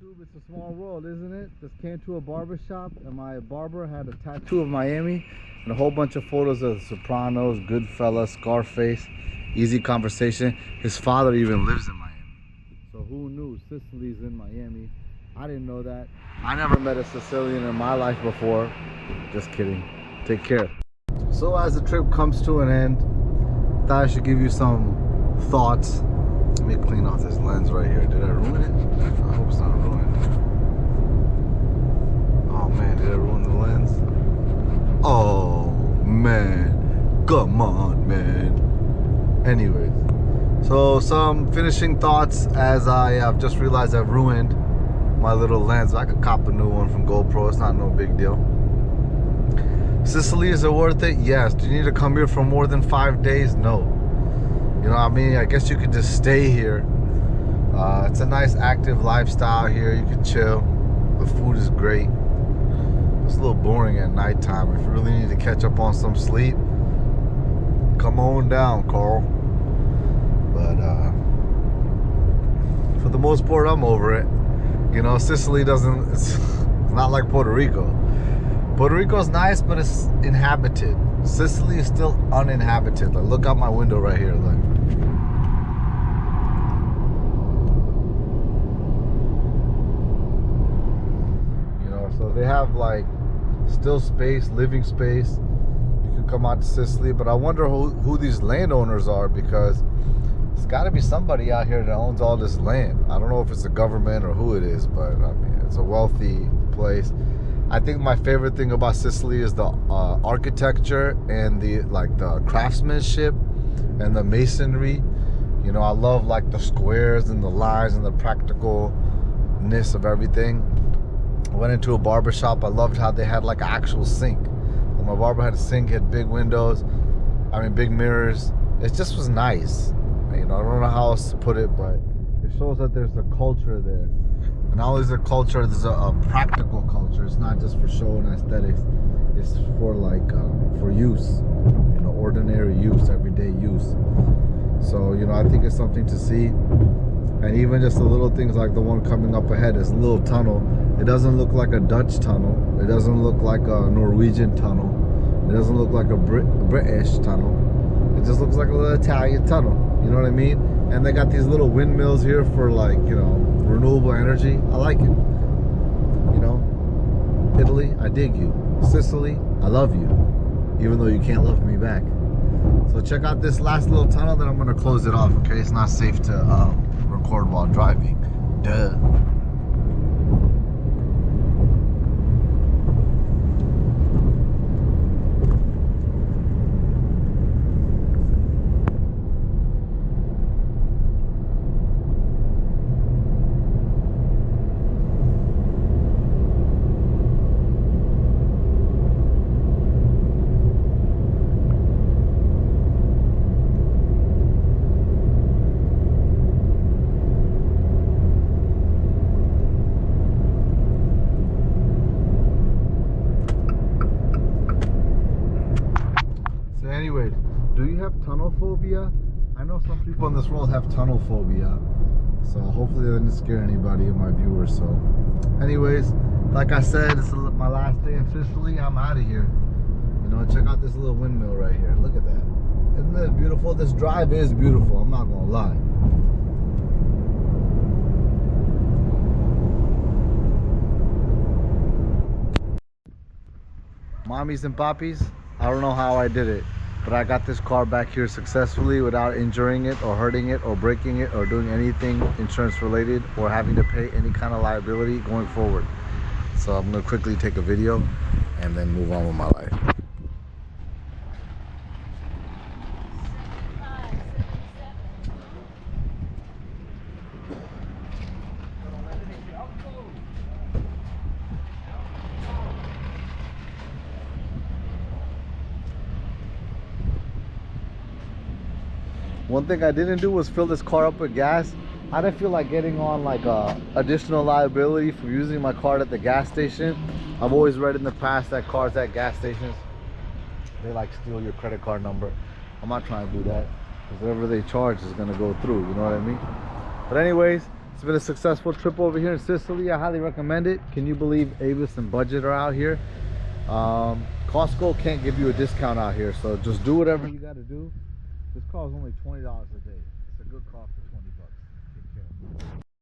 YouTube, it's a small world, isn't it? Just came to a barber shop and my barber had a tattoo of Miami and a whole bunch of photos of The Sopranos, Goodfellas, Scarface, Easy Conversation. His father even lives in Miami. So who knew Sicily's in Miami? I didn't know that. I never met a Sicilian in my life before. Just kidding. Take care. So as the trip comes to an end, thought I should give you some thoughts. Let me clean off this lens right here. Did I ruin it? I hope it's not ruined. Oh man, did I ruin the lens? Oh man, come on man. Anyways, so some finishing thoughts as I have just realized I've ruined my little lens. I could cop a new one from GoPro, it's not no big deal. Sicily, is it worth it? Yes. Do you need to come here for more than 5 days? No. You know what I mean? I guess you could just stay here. It's a nice active lifestyle here. You can chill. The food is great. It's a little boring at nighttime. If you really need to catch up on some sleep, come on down, Carl. But for the most part, I'm over it. You know, Sicily doesn't, it's not like Puerto Rico. Puerto Rico's nice, but it's inhabited. Sicily is still uninhabited. Like, look out my window right here. Look. You know, so they have like still space, living space. You can come out to Sicily, but I wonder who these landowners are, because it's got to be somebody out here that owns all this land. I don't know if it's the government or who it is, but I mean, it's a wealthy place. I think my favorite thing about Sicily is the architecture and the craftsmanship and the masonry. You know, I love like the squares and the lines and the practicalness of everything. I went into a barber shop. I loved how they had like an actual sink. When my barber had a sink, had big windows, big mirrors. It just was nice. You know, I don't know how else to put it, but it shows that there's a culture there. And not only is there culture, there's a practical culture. It's not just for show and aesthetics. It's for like for use, you know, ordinary use, everyday use. So, you know, I think it's something to see. And even just the little things like the one coming up ahead, this little tunnel. It doesn't look like a Dutch tunnel. It doesn't look like a Norwegian tunnel. It doesn't look like a British tunnel. It just looks like a little Italian tunnel. You know what I mean? And they got these little windmills here for like, you know, renewable energy. I like it. You know, Italy, I dig you. Sicily, I love you, even though you can't love me back. So check out this last little tunnel, then I'm gonna close it off. Okay, it's not safe to record while driving. Duh. Anyways, do you have tunnel phobia? I know some people in this world have tunnel phobia, so hopefully that didn't scare anybody of my viewers. So anyways, like I said, it's my last day in Sicily. I'm out of here. You know, check out this little windmill right here. Look at that. Isn't that beautiful? This drive is beautiful, I'm not gonna lie. Mommies and poppies, I don't know how I did it, but I got this car back here successfully without injuring it or hurting it or breaking it or doing anything insurance related or having to pay any kind of liability going forward. So I'm gonna quickly take a video and then move on with my life. One thing I didn't do was fill this car up with gas. I didn't feel like getting on like additional liability for using my card at the gas station. I've always read in the past that cars at gas stations, they like steal your credit card number. I'm not trying to do that, because whatever they charge is gonna go through, you know what I mean? But anyways, It's been a successful trip over here in Sicily. I highly recommend it. Can you believe Avis and Budget are out here? Costco can't give you a discount out here, so just do whatever you got to do. This car is only $20 a day. It's a good car for 20 bucks. Take care.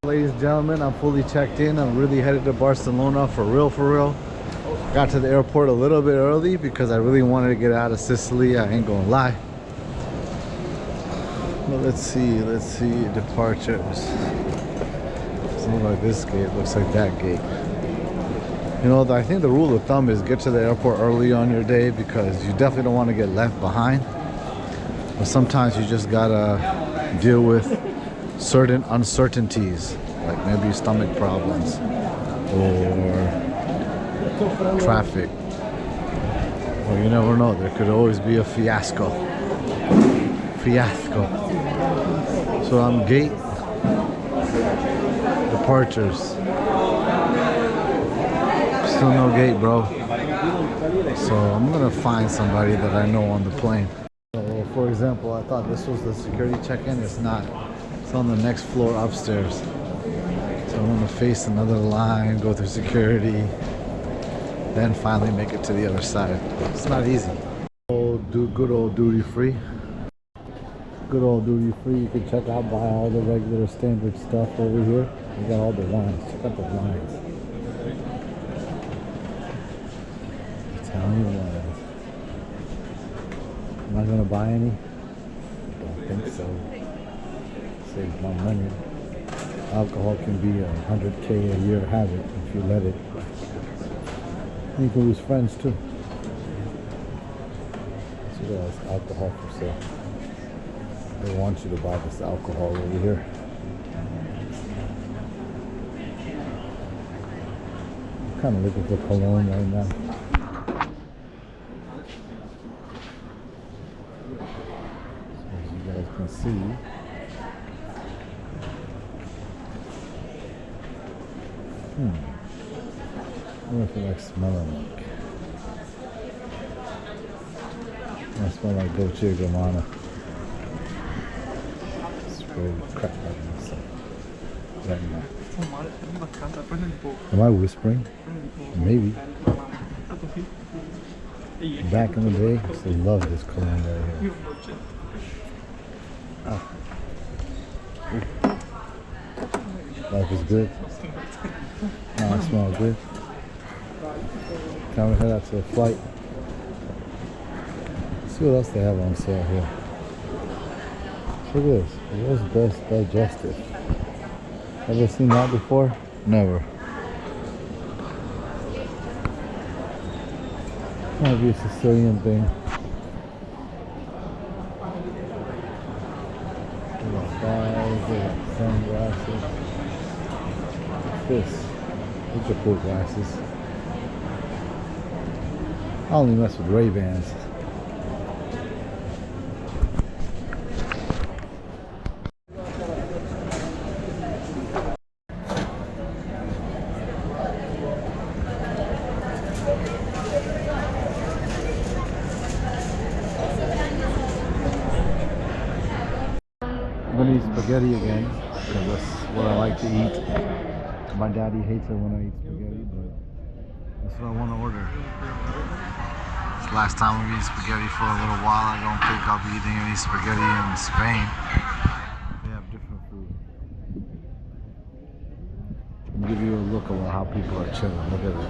Ladies and gentlemen, I'm fully checked in. I'm really headed to Barcelona for real, for real. Got to the airport a little bit early because I really wanted to get out of Sicily. I ain't gonna lie. Well, let's see departures. Something like this gate looks like that gate. You know, I think the rule of thumb is get to the airport early on your day because you definitely don't want to get left behind. But sometimes you just gotta deal with certain uncertainties, like maybe stomach problems or traffic. Well, you never know. There could always be a fiasco. So I'm gate departures. Still no gate, bro. So I'm gonna find somebody that I know on the plane. So, for example, I thought this was the security check-in. It's not. It's on the next floor upstairs. So I'm gonna face another line, go through security, then finally make it to the other side. It's not easy. Good old duty free. Good old duty free. You can check out, buy all the regular standard stuff over here. You got all the wines. Check out the wines. Italian wines. Am I gonna buy any? Don't think so. Save my money. Alcohol can be a 100K a year habit if you let it. You can lose friends too. So there's alcohol for sale. They want you to buy this alcohol over here. I'm kind of looking for cologne right now. So as you guys can see, I wonder if it like smelling like. I smell like Dolce & Gabbana. Spray crap out of myself right now. Am I whispering? Maybe. Back in the day, I used to love this cologne right here. Oh. Life is good. Oh, I smell good. Time to head out to the flight. Let's see what else they have on sale here. Look at this. World's Best Digestive. Ever seen that before? Never. Might be a Sicilian thing. We got flies, we got sunglasses. What's this? These are cool glasses. I only mess with Ray-Bans. I'm gonna eat spaghetti again because that's what I like to eat. My daddy hates it when I eat spaghetti, but that's what I want to order. It's the last time we've eaten spaghetti for a little while. I don't think I'll be eating any spaghetti in Spain. They have different food. I'll give you a look at how people are chilling. Look at it.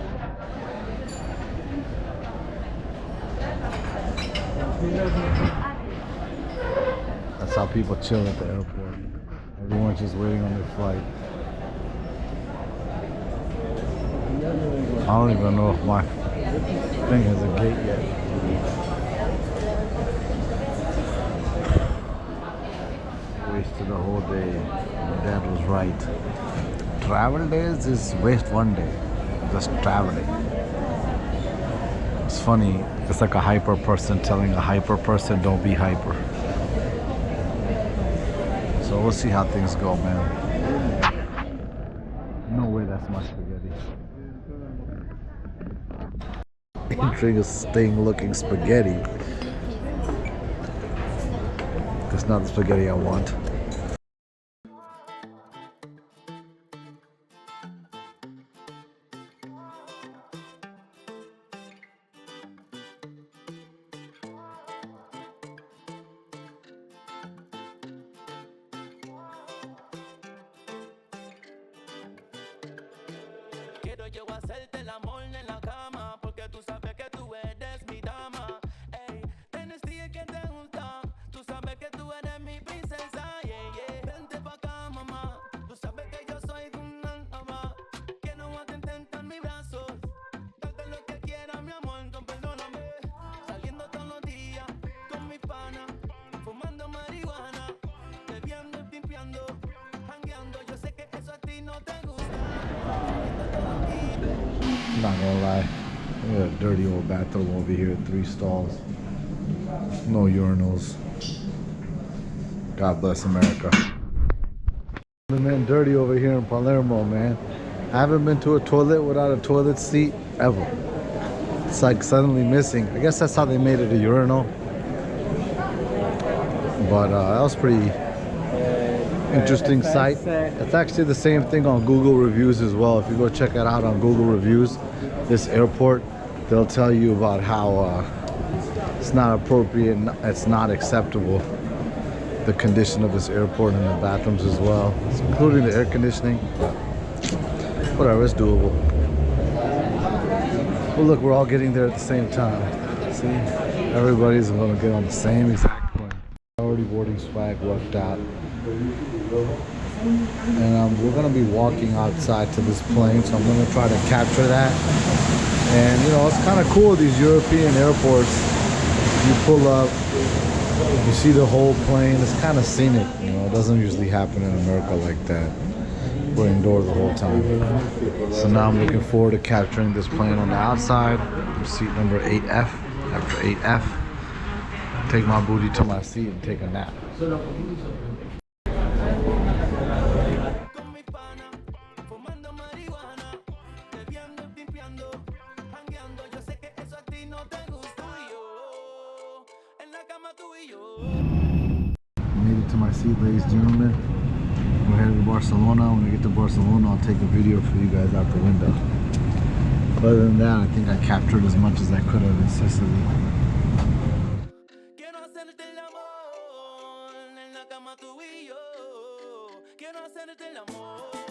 That's how people chill at the airport. Everyone's just waiting on their flight. I don't even know if my thing has a gate yet. Wasted a whole day. My dad was right. Travel days is waste one day. Just traveling. It's funny. It's like a hyper person telling a hyper person don't be hyper. So we'll see how things go, man. No way that's my spaghetti. Interesting looking spaghetti. That's not the spaghetti I want. llevo a hacerte el amor en la cama, porque tú sabes que tú eres mi dama. Ey, tienes día que te gusta, tú sabes que tú eres mi princesa. Yeah, yeah. Vente pa' acá, mamá, tú sabes que yo soy un alma. Quiero atentarte en mis brazos, darte lo que quieras, mi amor, no perdóname. Saliendo todos los días con mi pana, fumando marihuana, bebiendo y pimpeando, jangueando. Yo sé que eso a ti no te gusta. I'm not gonna lie. We got a dirty old bathroom over here, 3 stalls. No urinals. God bless America. Man, dirty over here in Palermo, man. I haven't been to a toilet without a toilet seat ever. It's like suddenly missing. I guess that's how they made it a urinal. But that was pretty interesting sight. It's actually the same thing on Google reviews as well. If you go check it out on Google reviews, this airport, they'll tell you about how it's not appropriate and it's not acceptable, the condition of this airport and the bathrooms as well, including the air conditioning. Whatever, it's doable. Well, look, we're all getting there at the same time. See, everybody's going to get on the same exact plane. Already boarding swag worked out. And we're going to be walking outside to this plane, so I'm going to try to capture that. And you know, it's kind of cool, these European airports. You pull up, you see the whole plane. It's kind of scenic, you know. It doesn't usually happen in America like that. We're indoors the whole time. So now I'm looking forward to capturing this plane on the outside. Seat number 8F. After 8F, take my booty to my seat and take a nap. Made it to my seat, ladies and gentlemen. We're headed to Barcelona. When we get to Barcelona, I'll take a video for you guys out the window. Other than that, I think I captured as much as I could have in Sicily. Quiero hacerte el amor en la cama tú y yo. Quiero hacerte el amor.